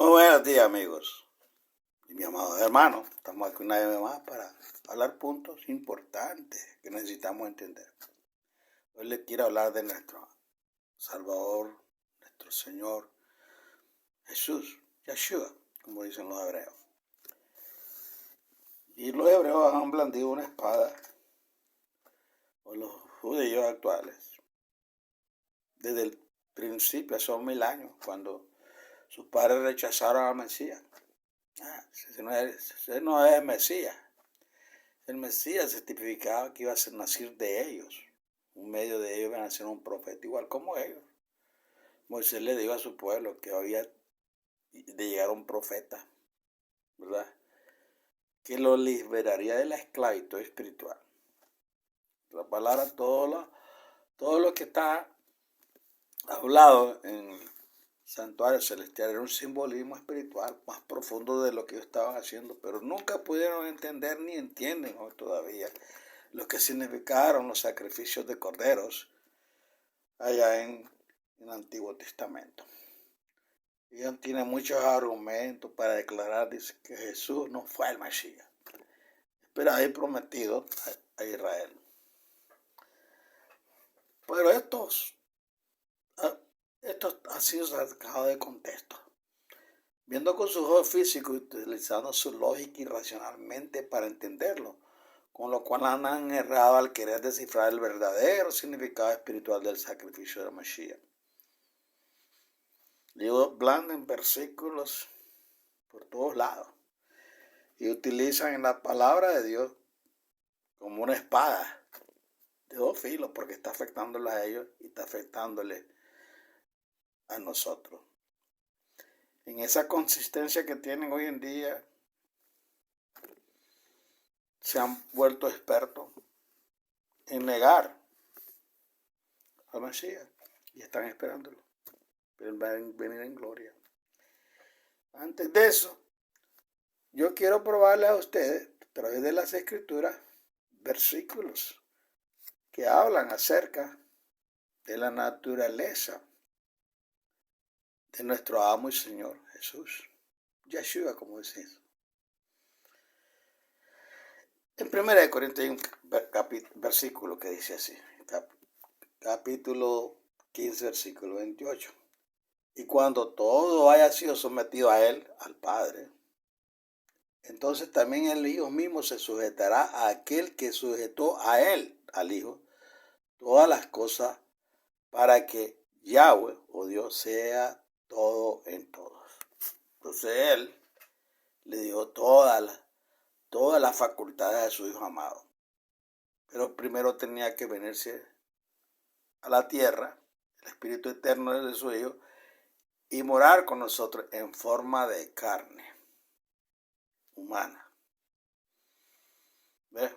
Muy buenos días, amigos y mis amados hermanos. Estamos aquí una vez más para hablar puntos importantes que necesitamos entender. Hoy les quiero hablar de nuestro Salvador, nuestro Señor Jesús, Yeshua, como dicen los hebreos. Y los hebreos han blandido una espada, o los judíos actuales, desde el principio, hace 2000 años, cuando sus padres rechazaron al Mesías. Ese no es el Mesías. El Mesías se tipificaba que iba a nacer de ellos. Un medio de ellos iba a ser un profeta igual como ellos. Moisés le dijo a su pueblo que había de llegar un profeta, ¿verdad? Que lo liberaría de la esclavitud espiritual. La palabra, todo lo que está hablado en el santuario celestial era un simbolismo espiritual más profundo de lo que ellos estaban haciendo, pero nunca pudieron entender ni entienden hoy todavía lo que significaron los sacrificios de corderos allá en el Antiguo Testamento. Ellos tienen muchos argumentos para declarar que Jesús no fue el Mesías, pero ahí prometido a Israel. Pero esto ha sido sacado de contexto. Viendo con sus ojos físicos y utilizando su lógica irracionalmente para entenderlo, con lo cual han errado al querer descifrar el verdadero significado espiritual del sacrificio del Mesías. Ellos blandan versículos por todos lados y utilizan la palabra de Dios como una espada de dos filos, porque está afectándolos a ellos y está afectándoles a nosotros. En esa consistencia que tienen hoy en día, se han vuelto expertos en negar al Mesías y están esperándolo, pero va a venir en gloria. Antes de eso, yo quiero probarles a ustedes, a través de las Escrituras, versículos que hablan acerca de la naturaleza de nuestro amo y Señor Jesús, Yeshua, como decís. En 1 Corintios hay un versículo que dice así, capítulo 15, versículo 28. Y cuando todo haya sido sometido a Él, al Padre, entonces también el Hijo mismo se sujetará a aquel que sujetó a Él, al Hijo, todas las cosas, para que Yahweh, o Dios, sea todo en todos. Entonces Él le dio todas las facultades de su Hijo amado. Pero primero tenía que venirse a la tierra, el Espíritu Eterno de su Hijo, y morar con nosotros en forma de carne humana. ¿Ves?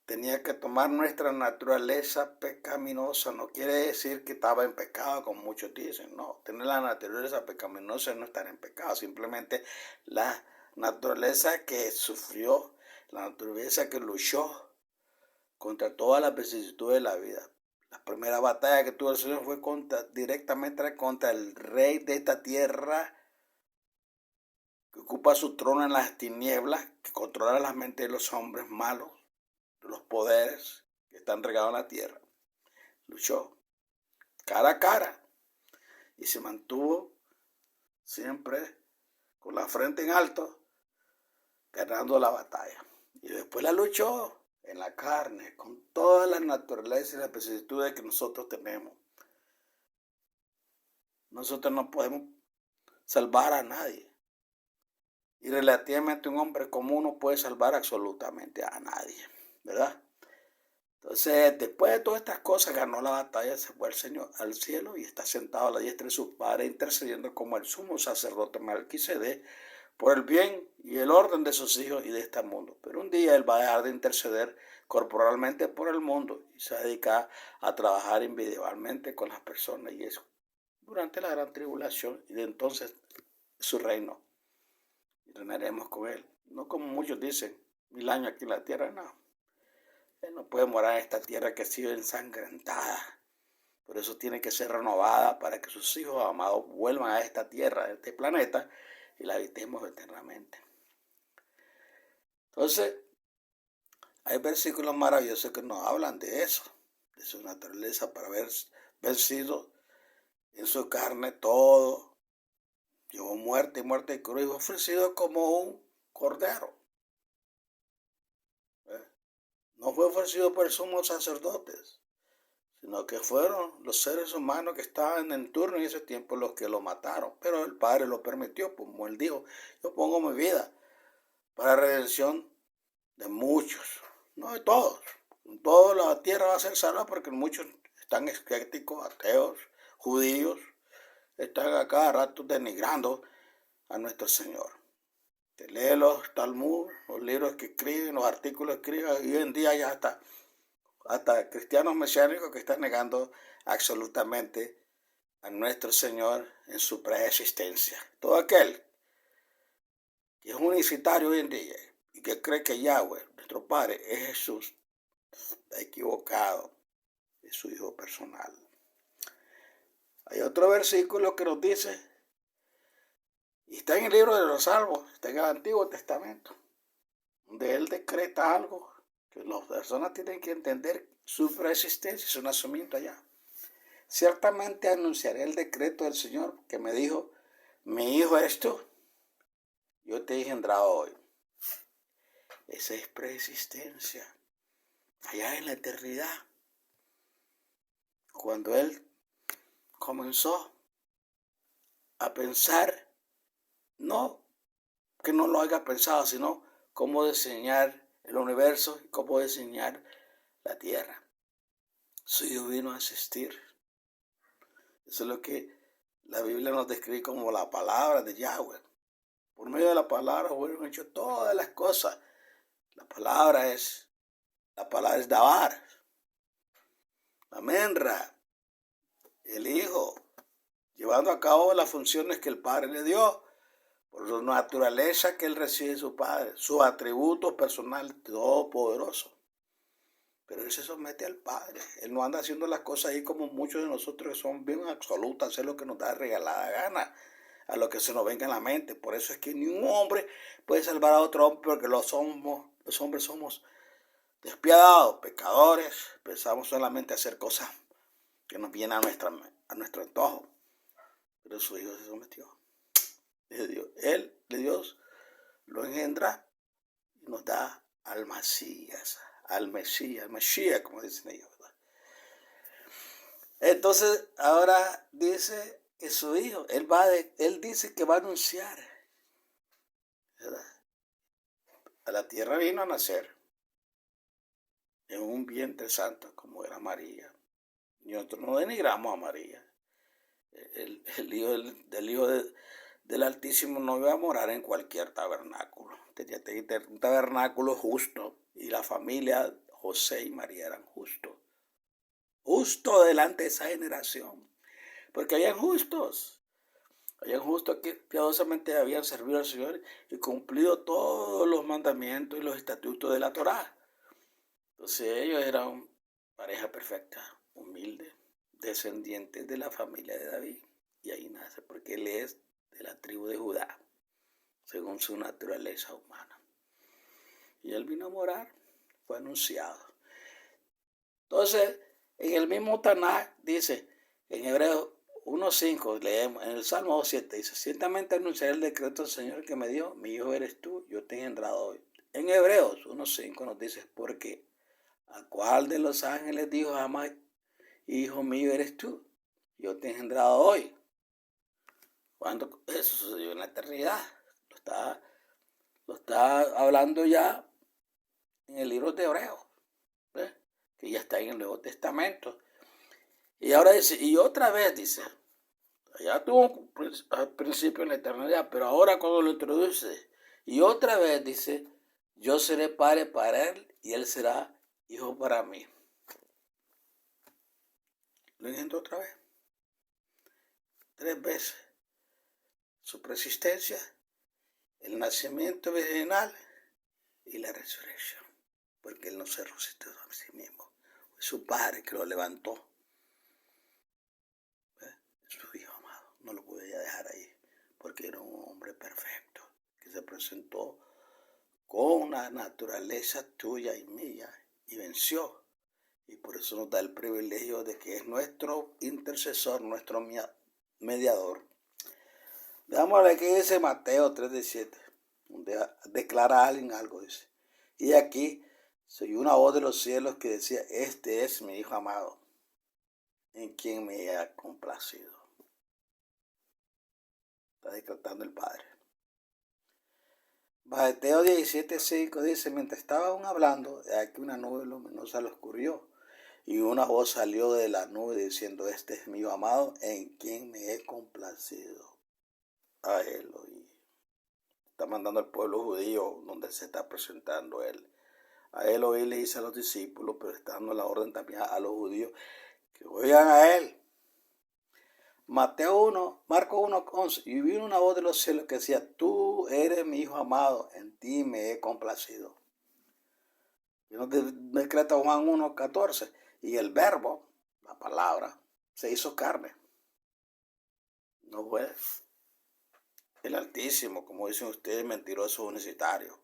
Tenía que tomar nuestra naturaleza pecaminosa. No quiere decir que estaba en pecado, como muchos dicen. No, tener la naturaleza pecaminosa es no estar en pecado. Simplemente la naturaleza que sufrió, la naturaleza que luchó contra todas las vicisitudes de la vida. La primera batalla que tuvo el Señor fue directamente contra el rey de esta tierra, que ocupa su trono en las tinieblas, que controla las mentes de los hombres malos, de los poderes que están regados en la tierra. Luchó cara a cara y se mantuvo siempre con la frente en alto, ganando la batalla. Y después la luchó en la carne, con todas las naturalezas y las vicisitudes que nosotros tenemos. Nosotros no podemos salvar a nadie. Y relativamente un hombre común no puede salvar absolutamente a nadie, ¿verdad? Entonces, después de todas estas cosas, ganó la batalla, se fue el Señor al cielo y está sentado a la diestra de su Padre, intercediendo como el sumo sacerdote Melquisedec por el bien y el orden de sus hijos y de este mundo. Pero un día Él va a dejar de interceder corporalmente por el mundo y se va a dedicar a trabajar individualmente con las personas, y eso durante la gran tribulación, y de entonces su reino. Y reinaremos con Él. No como muchos dicen, 1000 años aquí en la tierra, no. Él no puede morar en esta tierra que ha sido ensangrentada. Por eso tiene que ser renovada para que sus hijos amados vuelvan a esta tierra, a este planeta, y la habitemos eternamente. Entonces, hay versículos maravillosos que nos hablan de eso, de su naturaleza, para haber vencido en su carne todo. Llevó muerte y muerte y cruz y fue ofrecido como un cordero. No fue ofrecido por sumos sacerdotes, sino que fueron los seres humanos que estaban en turno en ese tiempo los que lo mataron. Pero el Padre lo permitió, como Él dijo, yo pongo mi vida para redención de muchos, no de todos. Toda la tierra va a ser salva porque muchos están escépticos, ateos, judíos, están a cada rato denigrando a nuestro Señor. Te lee los Talmud, los libros que escriben, los artículos que escriben, y hoy en día ya hasta cristianos mesiánicos que están negando absolutamente a nuestro Señor en su preexistencia. Todo aquel que es unicitario hoy en día y que cree que Yahweh, nuestro Padre, es Jesús, está equivocado, es su Hijo personal. Hay otro versículo que nos dice, y está en el libro de los Salmos, está en el Antiguo Testamento, donde Él decreta algo que las personas tienen que entender su preexistencia y su nacimiento allá. Ciertamente anunciaré el decreto del Señor que me dijo, mi hijo eres tú, yo te he engendrado hoy. Esa es preexistencia, allá en la eternidad. Cuando Él comenzó a pensar, no que no lo haya pensado, sino cómo diseñar el universo y cómo diseñar la tierra. Su Hijo vino a asistir. Eso es lo que la Biblia nos describe como la palabra de Yahweh. Por medio de la palabra fueron hechas todas las cosas. La palabra es Dabar, la Menra, el Hijo, llevando a cabo las funciones que el Padre le dio, por su naturaleza que Él recibe de su Padre, sus atributos personales todopoderoso. Pero Él se somete al Padre. Él no anda haciendo las cosas ahí como muchos de nosotros que son bien absolutas, hacer lo que nos da regalada gana, a lo que se nos venga en la mente. Por eso es que ningún hombre puede salvar a otro hombre, porque los hombres somos despiadados, pecadores, pensamos solamente hacer cosas que nos vienen a nuestro antojo. Pero su Hijo se sometió. Él, de Dios, lo engendra y nos da al Mesías, como dicen ellos, ¿verdad? Entonces, ahora dice que su Hijo, Él dice que va a anunciar, ¿verdad? A la tierra vino a nacer en un vientre santo como era María. Y nosotros no denigramos a María. El hijo del Altísimo no iba a morar en cualquier tabernáculo. Tenía que tener un tabernáculo justo. Y la familia José y María eran justos. Justo delante de esa generación. Porque habían justos. Habían justos que piadosamente habían servido al Señor y cumplido todos los mandamientos y los estatutos de la Torá. Entonces ellos eran pareja perfecta, humilde, descendientes de la familia de David. Y ahí nace, porque él es de la tribu de Judá, según su naturaleza humana. Y él vino a morar, fue anunciado. Entonces, en el mismo Tanaj dice, en Hebreos 1.5, leemos, en el Salmo 7, dice, ciertamente anunciaré el decreto del Señor que me dio, mi hijo eres tú, yo te he engendrado hoy. En Hebreos 1.5 nos dice, porque ¿a cuál de los ángeles dijo jamás, hijo mío eres tú? Yo te he engendrado hoy. Cuando eso sucedió en la eternidad, lo está hablando ya en el libro de Hebreos, ¿ves? Que ya está en el Nuevo Testamento. Y ahora dice, y otra vez dice, ya tuvo al principio en la eternidad, pero ahora cuando lo introduce, y otra vez dice, yo seré padre para él y él será hijo para mí. Lo engendró otra vez. 3 veces. Su persistencia, el nacimiento virginal y la resurrección. Porque él no se resucitó a sí mismo. Fue su Padre que lo levantó. Su Hijo amado. No lo podía dejar ahí porque era un hombre perfecto. presentó con una naturaleza tuya y mía y venció. Y por eso nos da el privilegio de que es nuestro intercesor, nuestro mediador. Veamos lo que dice Mateo 3:17, donde declara a alguien algo, dice. Y aquí se oyó una voz de los cielos que decía, este es mi Hijo amado, en quien me he complacido. Está decretando el Padre. Mateo 17:5 dice, mientras estaba aún hablando, aquí una nube luminosa lo oscurrió, y una voz salió de la nube diciendo, este es mi Hijo amado, en quien me he complacido. A él hoy está mandando al pueblo judío donde se está presentando él. A él hoy le dice a los discípulos, pero está dando la orden también a los judíos que oigan a él. Marcos 1:11, y vino una voz de los cielos que decía, tú eres mi Hijo amado, en ti me he complacido. Y nos decreta Juan 1:14, y el verbo, la palabra, se hizo carne. No fue el Altísimo, como dicen ustedes, mentirosos universitarios.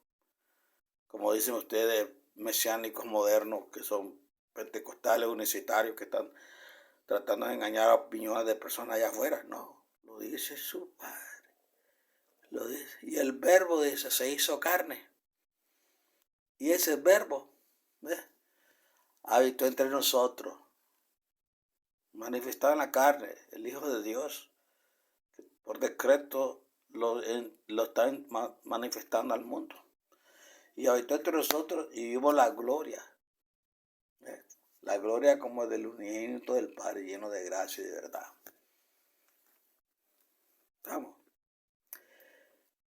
Como dicen ustedes, mesiánicos modernos, que son pentecostales universitarios, que están tratando de engañar a opiniones de personas allá afuera. No, lo dice su Padre. Lo dice. Y el verbo dice, se hizo carne. Y ese verbo, habitó entre nosotros, manifestado en la carne, el Hijo de Dios, que por decreto lo está manifestando al mundo. Y habitó entre nosotros y vimos la gloria. La gloria como del unigénito del Padre, lleno de gracia y de verdad. Vamos.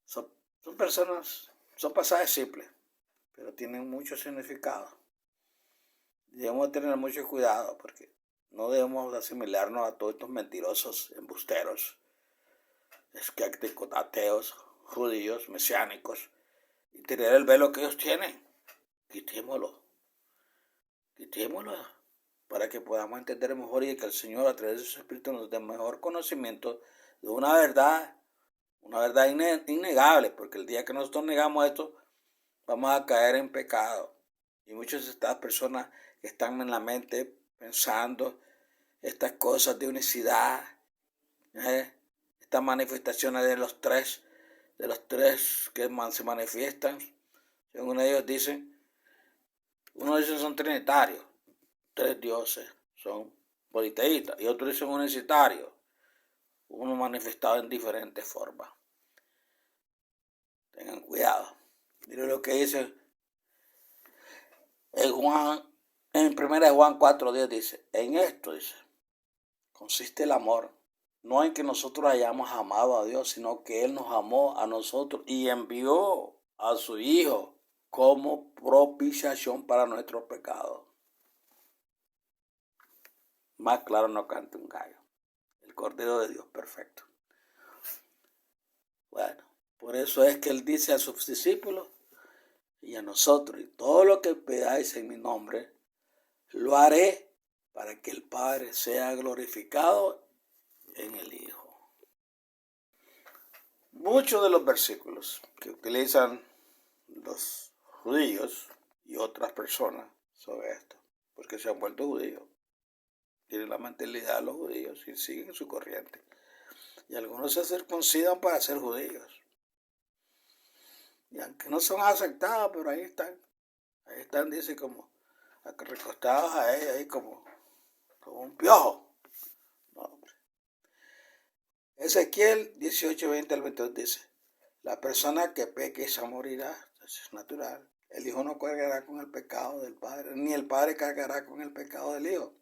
Son personas, son pasajes simples, pero tienen mucho significado. Debemos tener mucho cuidado porque no debemos asimilarnos a todos estos mentirosos, embusteros, escépticos, ateos, judíos, mesiánicos, y tener el velo que ellos tienen. Quitémoslo para que podamos entender mejor y que el Señor a través de su Espíritu nos dé mejor conocimiento de una verdad innegable, porque el día que nosotros negamos esto, vamos a caer en pecado. Y muchas de estas personas que están en la mente pensando estas cosas de unicidad, estas manifestaciones de los tres que se manifiestan, según ellos dicen, unos dicen son trinitarios, tres dioses, son politeístas, y otros dicen unicitarios, uno manifestado en diferentes formas. Tengan cuidado. Miren lo que dice en 1 Juan 4:10 dice, en esto dice, consiste el amor, no en que nosotros hayamos amado a Dios, sino que Él nos amó a nosotros y envió a su Hijo como propiciación para nuestros pecados. Más claro no canta un gallo. El Cordero de Dios perfecto. Bueno, por eso es que Él dice a sus discípulos y a nosotros, y todo lo que pedáis en mi nombre, lo haré para que el Padre sea glorificado en el Hijo. Muchos de los versículos que utilizan los judíos y otras personas sobre esto, porque se han vuelto judíos, tienen la mentalidad de los judíos y siguen su corriente. Y algunos se circuncidan para ser judíos. Y aunque no son aceptados, pero ahí están, dice, como recostados a ellos, ahí como un piojo. No, hombre. Ezequiel 18:20-22 dice, la persona que peque esa morirá, eso es natural. El Hijo no cargará con el pecado del Padre, ni el Padre cargará con el pecado del Hijo.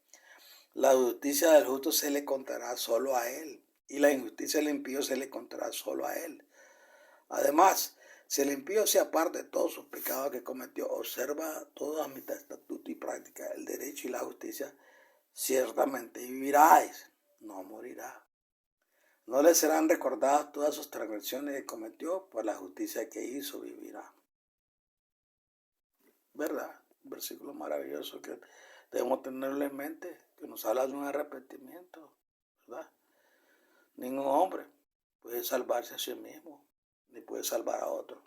La justicia del justo se le contará solo a él, y la injusticia del impío se le contará solo a él. Además, si el impío se aparta de todos sus pecados que cometió, observa todas mis estatutos y practica el derecho y la justicia, ciertamente viviráis, no morirá. No le serán recordadas todas sus transgresiones que cometió, por la justicia que hizo vivirá. ¿Verdad? Un versículo maravilloso que debemos tenerlo en mente, que nos habla de un arrepentimiento, ¿verdad? Ningún hombre puede salvarse a sí mismo. ni puede salvar a otro.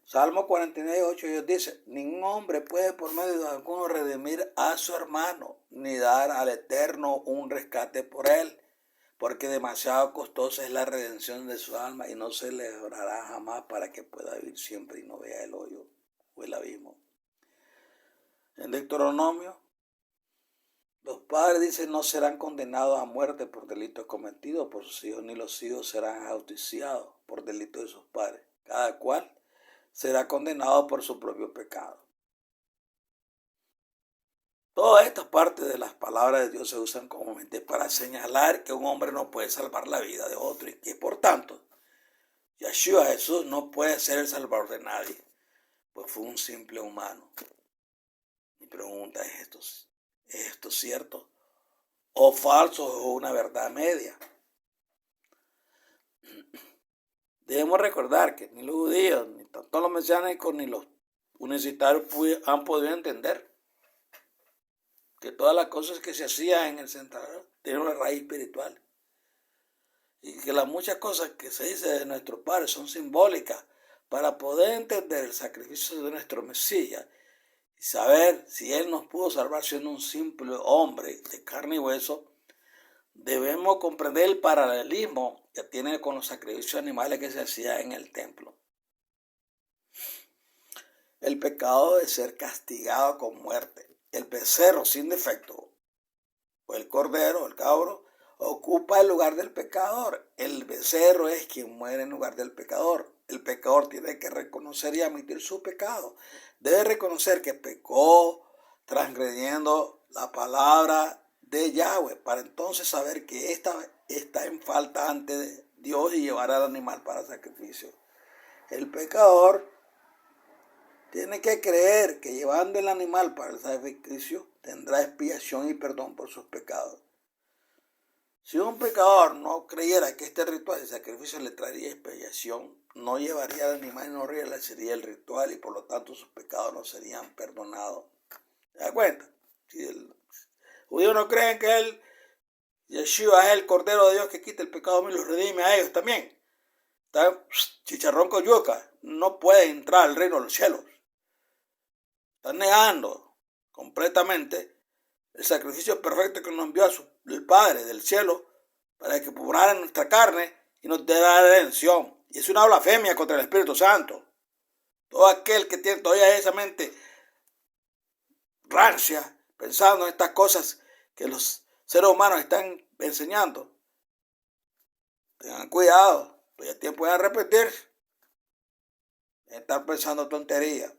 Salmo 49:8 Dios dice, ningún hombre puede por medio de alguno redimir a su hermano, ni dar al Eterno un rescate por él, porque demasiado costosa es la redención de su alma y no se le orará jamás para que pueda vivir siempre y no vea el hoyo o el abismo. En Deuteronomio, los padres dicen no serán condenados a muerte por delitos cometidos por sus hijos, ni los hijos serán ajusticiados por delitos de sus padres. Cada cual será condenado por su propio pecado. Todas estas partes de las palabras de Dios se usan comúnmente para señalar que un hombre no puede salvar la vida de otro y que por tanto Yeshua Jesús no puede ser el salvador de nadie, pues fue un simple humano. Mi pregunta es esto cierto o falso o una verdad media? Debemos recordar que ni los judíos, ni tanto los mesiánicos, ni los universitarios han podido entender que todas las cosas que se hacían en el central tienen una raíz espiritual. Y que las muchas cosas que se dicen de nuestros padres son simbólicas para poder entender el sacrificio de nuestro Mesías y saber si Él nos pudo salvar siendo un simple hombre de carne y hueso. Debemos comprender el paralelismo que tiene con los sacrificios animales que se hacían en el templo. El pecado de ser castigado con muerte. El becerro sin defecto, o el cordero, el cabro, ocupa el lugar del pecador. El becerro es quien muere en lugar del pecador. El pecador tiene que reconocer y admitir su pecado. Debe reconocer que pecó transgrediendo la palabra de Yahweh, para entonces saber que está en falta ante Dios y llevar al animal para sacrificio. El pecador tiene que creer que llevando el animal para el sacrificio tendrá expiación y perdón por sus pecados. Si un pecador no creyera que este ritual de sacrificio le traería expiación, no llevaría al animal y no realizaría el ritual y por lo tanto sus pecados no serían perdonados. ¿Se da cuenta? Si el judío no creen que él, Yeshua, es el Cordero de Dios que quita el pecado y los redime a ellos también. Está chicharrón con yuca, no puede entrar al reino de los cielos. Están negando completamente el sacrificio perfecto que nos envió el Padre del cielo para que morara en nuestra carne y nos dé la redención. Y es una blasfemia contra el Espíritu Santo. Todo aquel que tiene todavía esa mente rancia, pensando en estas cosas que los seres humanos están enseñando, tengan cuidado, todavía es tiempo de arrepentir, estar pensando tonterías.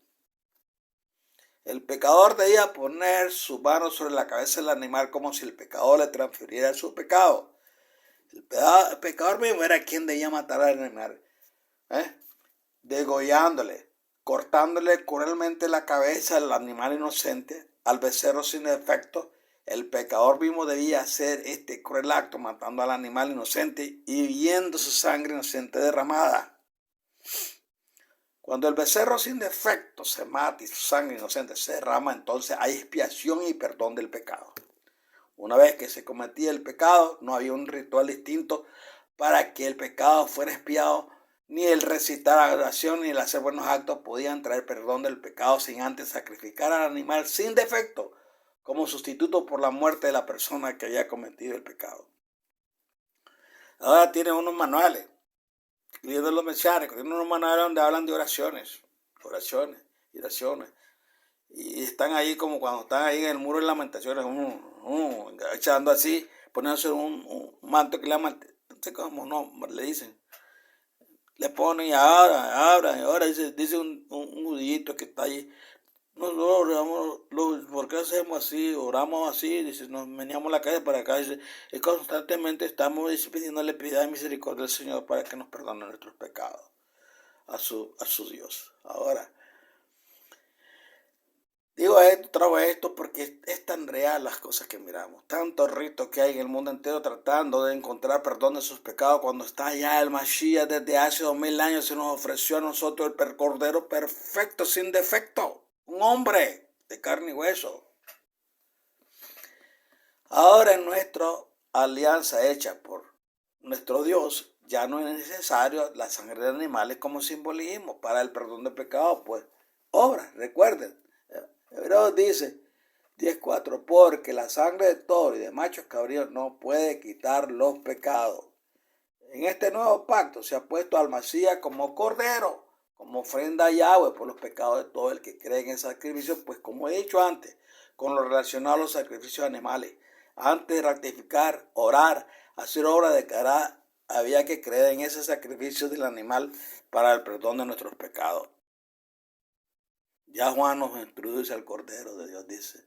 El pecador debía poner su mano sobre la cabeza del animal como si el pecador le transfiriera su pecado. El pecador mismo era quien debía matar al animal, degollándole, cortándole cruelmente la cabeza al animal inocente, al becerro sin defecto. El pecador mismo debía hacer este cruel acto matando al animal inocente y viendo su sangre inocente derramada. Cuando el becerro sin defecto se mata y su sangre inocente se derrama, entonces hay expiación y perdón del pecado. Una vez que se cometía el pecado, no había un ritual distinto para que el pecado fuera expiado. Ni el recitar la oración ni el hacer buenos actos podían traer perdón del pecado sin antes sacrificar al animal sin defecto como sustituto por la muerte de la persona que había cometido el pecado. Ahora tienen unos manuales. Líderes de los mesiánicos, tienen unos manuales donde hablan de oraciones. Y están ahí como cuando están ahí en el muro de lamentaciones, echando así, poniéndose un manto que le llaman, no sé cómo no, le dicen. Le ponen y ahora, dice un judío que está ahí. Nosotros ¿por qué hacemos así? Oramos así, dice, nos meneamos la cabeza para acá, dice, y constantemente estamos pidiéndole piedad y misericordia al Señor para que nos perdone nuestros pecados a su Dios. Ahora, traigo esto porque es tan real las cosas que miramos, tantos ritos que hay en el mundo entero tratando de encontrar perdón de sus pecados cuando está ya el Mashiach desde hace 2000 años se nos ofreció a nosotros el Cordero perfecto, sin defecto. Un hombre de carne y hueso. Ahora en nuestra alianza hecha por nuestro Dios, ya no es necesario la sangre de animales como simbolismo para el perdón de pecados, pues obra, recuerden. Hebreos dice 10:4, porque la sangre de toro y de machos cabríos no puede quitar los pecados. En este nuevo pacto se ha puesto al Masías como cordero, como ofrenda a Yahweh por los pecados de todo el que cree en el sacrificio, pues como he dicho antes, con lo relacionado a los sacrificios animales. Antes de ratificar, orar, hacer obra de caridad, había que creer en ese sacrificio del animal para el perdón de nuestros pecados. Ya Juan nos introduce al Cordero de Dios, dice.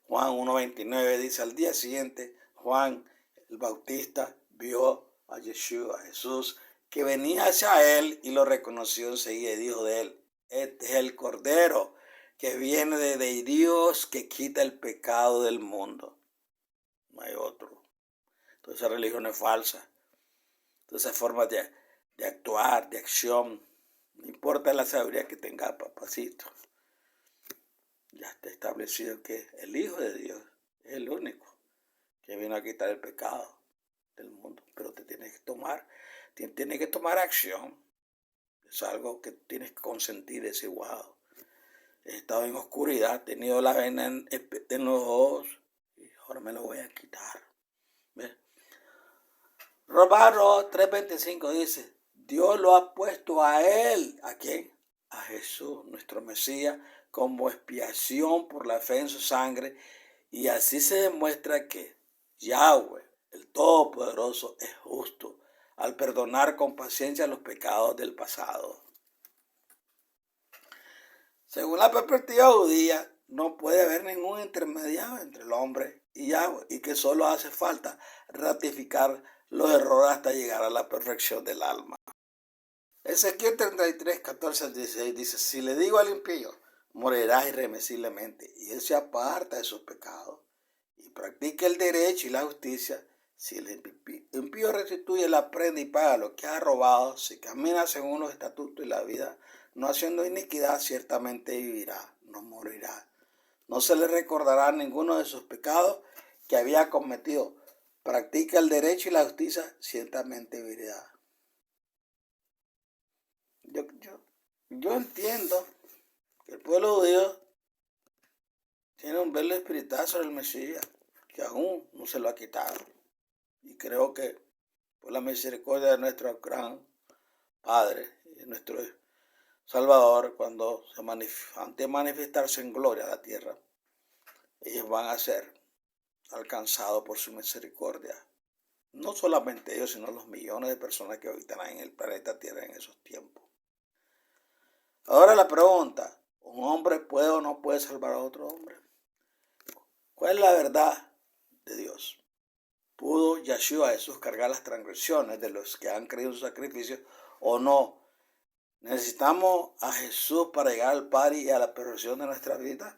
Juan 1:29 dice, al día siguiente, Juan el Bautista vio a Yeshua, a Jesús, que venía hacia él y lo reconoció enseguida y dijo de él, este es el Cordero que viene de Dios que quita el pecado del mundo. No hay otro. Toda esa religión es falsa. Todas esas formas de actuar, de acción, no importa la sabiduría que tenga, papacito. Ya está establecido que el Hijo de Dios es el único que vino a quitar el pecado del mundo. Pero te tienes que tomar acción. Es algo que tienes que consentir, decir, wow, he estado en oscuridad, he tenido la vena en los ojos y ahora me lo voy a quitar. ¿Ves? Romanos 3:25 dice, Dios lo ha puesto a él, ¿a quién? A Jesús, nuestro Mesías, como expiación por la fe en su sangre, y así se demuestra que Yahweh, el Todopoderoso, es justo al perdonar con paciencia los pecados del pasado. Según la perspectiva judía, no puede haber ningún intermediario entre el hombre y Yahweh, y que solo hace falta ratificar los errores hasta llegar a la perfección del alma. Ezequiel 33:14-16 dice, si le digo al impío, morirás irremisiblemente, y él se aparta de sus pecados, y practica el derecho y la justicia, si el impío restituye la prenda y paga lo que ha robado, si camina según los estatutos y la vida, no haciendo iniquidad, ciertamente vivirá, no morirá. No se le recordará ninguno de sus pecados que había cometido. Practica el derecho y la justicia, ciertamente vivirá. Yo entiendo que el pueblo judío tiene un velo espiritual sobre el Mesías, que aún no se lo ha quitado. Y creo que por la misericordia de nuestro gran Padre y nuestro Salvador, cuando antes de manifestarse en gloria a la tierra, ellos van a ser alcanzados por su misericordia. No solamente ellos, sino los millones de personas que habitarán en el planeta Tierra en esos tiempos. Ahora la pregunta, ¿un hombre puede o no puede salvar a otro hombre? ¿Cuál es la verdad de Dios? ¿Pudo Yeshua Jesús cargar las transgresiones de los que han creído en su sacrificio o no? ¿Necesitamos a Jesús para llegar al Padre y a la perfección de nuestra vida?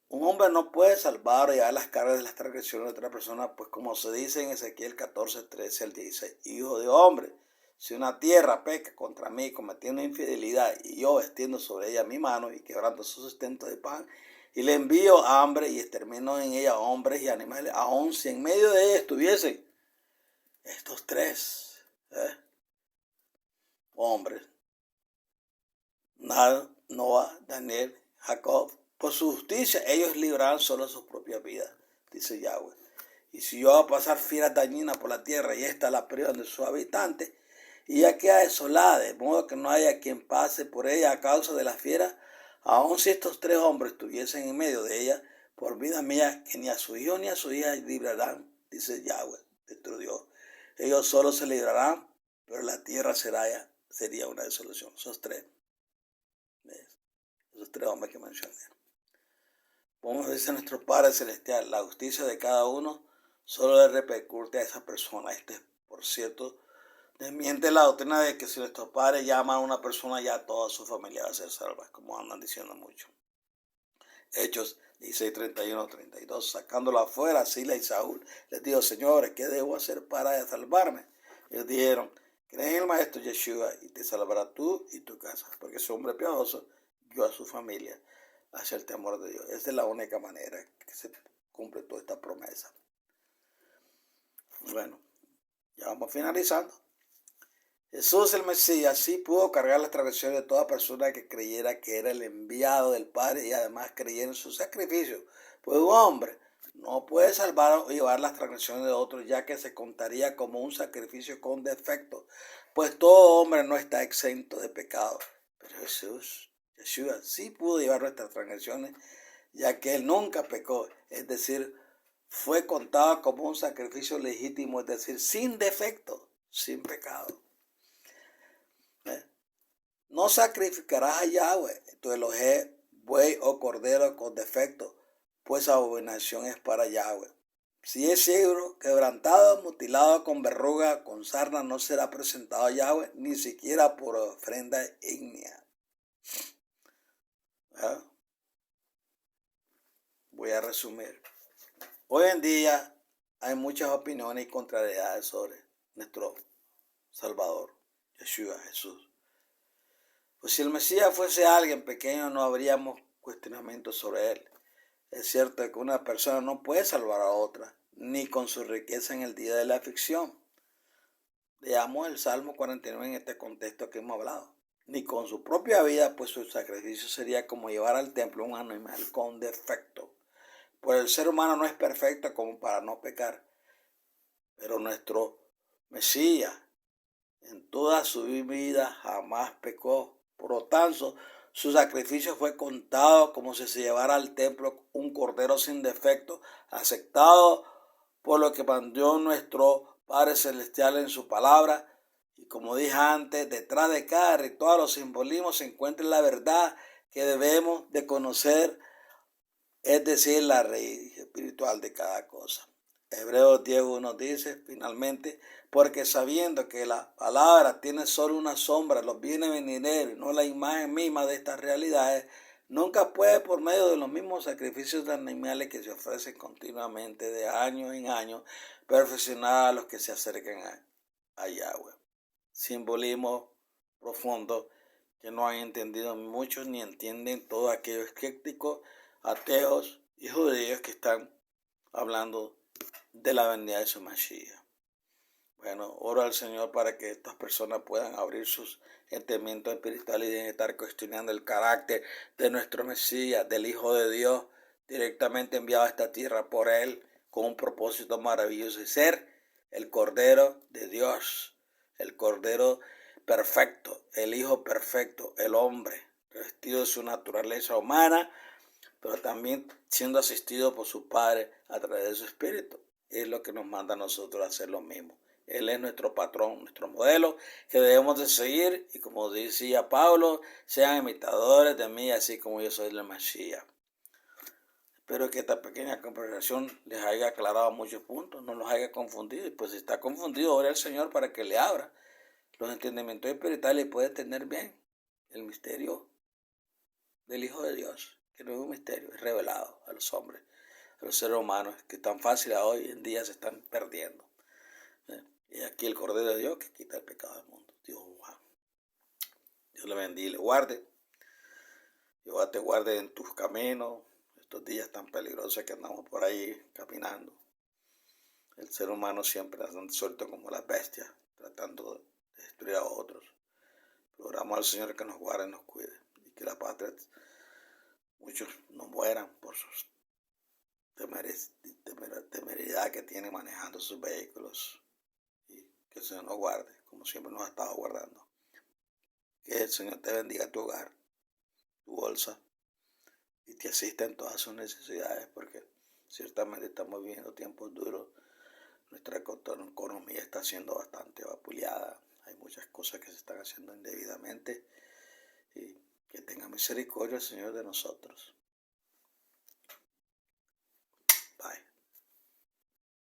Un hombre no puede salvar o llevar las cargas de las transgresiones de otra persona, pues como se dice en Ezequiel 14:13-16, hijo de hombre, si una tierra peca contra mí cometiendo infidelidad y yo extiendo sobre ella mi mano y quebranto su sustento de pan y le envío hambre y extermino en ella hombres y animales, aun si en medio de ella estuviesen estos tres hombres, Noah, Daniel, Jacob, por su justicia ellos librarán solo sus propias vidas, dice Yahweh. Y si yo hago pasar fieras dañinas por la tierra y esta la privan de sus habitantes, y ya queda desolada, de modo que no haya quien pase por ella a causa de las fieras, aun si estos tres hombres estuviesen en medio de ella, por vida mía, que ni a su hijo ni a su hija librarán, dice Yahweh, nuestro Dios. Ellos solo se librarán, pero la tierra sería una desolación. Esos tres hombres que mencioné. Como dice nuestro Padre Celestial, la justicia de cada uno solo le repercute a esa persona. Por cierto, desmiente la doctrina de que si nuestro Padre llama a una persona, ya toda su familia va a ser salva, como andan diciendo mucho. Hechos 16:31-32, sacándolo afuera, Sila y Saúl les dijo, señores, ¿qué debo hacer para salvarme? Ellos dijeron, cree en el Maestro Yeshua y te salvará tú y tu casa, porque ese hombre piadoso guió a su familia hacia el temor de Dios. Esa es la única manera que se cumple toda esta promesa. Bueno, Ya vamos finalizando. Jesús el Mesías sí pudo cargar las transgresiones de toda persona que creyera que era el enviado del Padre y además creyera en su sacrificio. Pues un hombre no puede salvar o llevar las transgresiones de otros, ya que se contaría como un sacrificio con defecto, pues todo hombre no está exento de pecado. Pero Yeshua sí pudo llevar nuestras transgresiones, ya que él nunca pecó, es decir, fue contado como un sacrificio legítimo, es decir, sin defecto, sin pecado. No sacrificarás a Yahweh, tu Elohim, buey o cordero con defecto, pues abominación es para Yahweh. Si es ciego, quebrantado, mutilado, con verruga, con sarna, no será presentado a Yahweh, ni siquiera por ofrenda ígnea. ¿Ah? Voy a resumir. Hoy en día hay muchas opiniones y contrariedades sobre nuestro Salvador, Yeshua, Jesús. Pues si el Mesías fuese alguien pequeño, no habríamos cuestionamientos sobre él. Es cierto que una persona no puede salvar a otra, ni con su riqueza en el día de la aflicción. Leamos el Salmo 49 en este contexto que hemos hablado. Ni con su propia vida, pues su sacrificio sería como llevar al templo un animal con defecto. Pues el ser humano no es perfecto como para no pecar. Pero nuestro Mesías en toda su vida jamás pecó. Por lo tanto, su sacrificio fue contado como si se llevara al templo un cordero sin defecto, aceptado por lo que mandó nuestro Padre Celestial en su palabra. Y como dije antes, detrás de cada ritual o simbolismo se encuentra la verdad que debemos de conocer, es decir, la raíz espiritual de cada cosa. Hebreos 10:1 nos dice, finalmente, porque sabiendo que la palabra tiene solo una sombra, los bienes venideros, no la imagen misma de estas realidades, nunca puede por medio de los mismos sacrificios de animales que se ofrecen continuamente de año en año, perfeccionar a los que se acerquen a Yahweh. Simbolismo profundo que no han entendido muchos ni entienden todos aquellos escépticos, ateos y judíos que están hablando de la venida de su Mashiach. Bueno, oro al Señor para que estas personas puedan abrir sus entendimientos espirituales y estar cuestionando el carácter de nuestro Mesías, del Hijo de Dios, directamente enviado a esta tierra por Él, con un propósito maravilloso de ser el Cordero de Dios, el Cordero perfecto, el Hijo perfecto, el hombre, revestido de su naturaleza humana, pero también siendo asistido por su Padre a través de su Espíritu. Es lo que nos manda a nosotros a hacer lo mismo. Él es nuestro patrón, nuestro modelo que debemos de seguir, y como decía Pablo, sean imitadores de mí, así como yo soy del Mashiach. Espero que esta pequeña conversación les haya aclarado muchos puntos, no los haya confundido. Y pues si está confundido, ore al Señor para que le abra los entendimientos espirituales y pueda entender bien el misterio del Hijo de Dios, que no es un misterio, es revelado a los hombres, a los seres humanos, que tan fácil hoy en día se están perdiendo. Y aquí el Cordero de Dios que quita el pecado del mundo. Dios le bendiga y le guarde. Jehová te guarde en tus caminos, estos días tan peligrosos que andamos por ahí caminando. El ser humano siempre anda suelto como las bestias, tratando de destruir a otros. Pero oramos al Señor que nos guarde y nos cuide, y que la patria, muchos no mueran por sus temeridad que tienen manejando sus vehículos, y que el Señor nos guarde, como siempre nos ha estado guardando. Que el Señor te bendiga tu hogar, tu bolsa, y te asista en todas sus necesidades, porque ciertamente estamos viviendo tiempos duros. Nuestra economía está siendo bastante vapuleada. Hay muchas cosas que se están haciendo indebidamente, y que tenga misericordia el Señor de nosotros.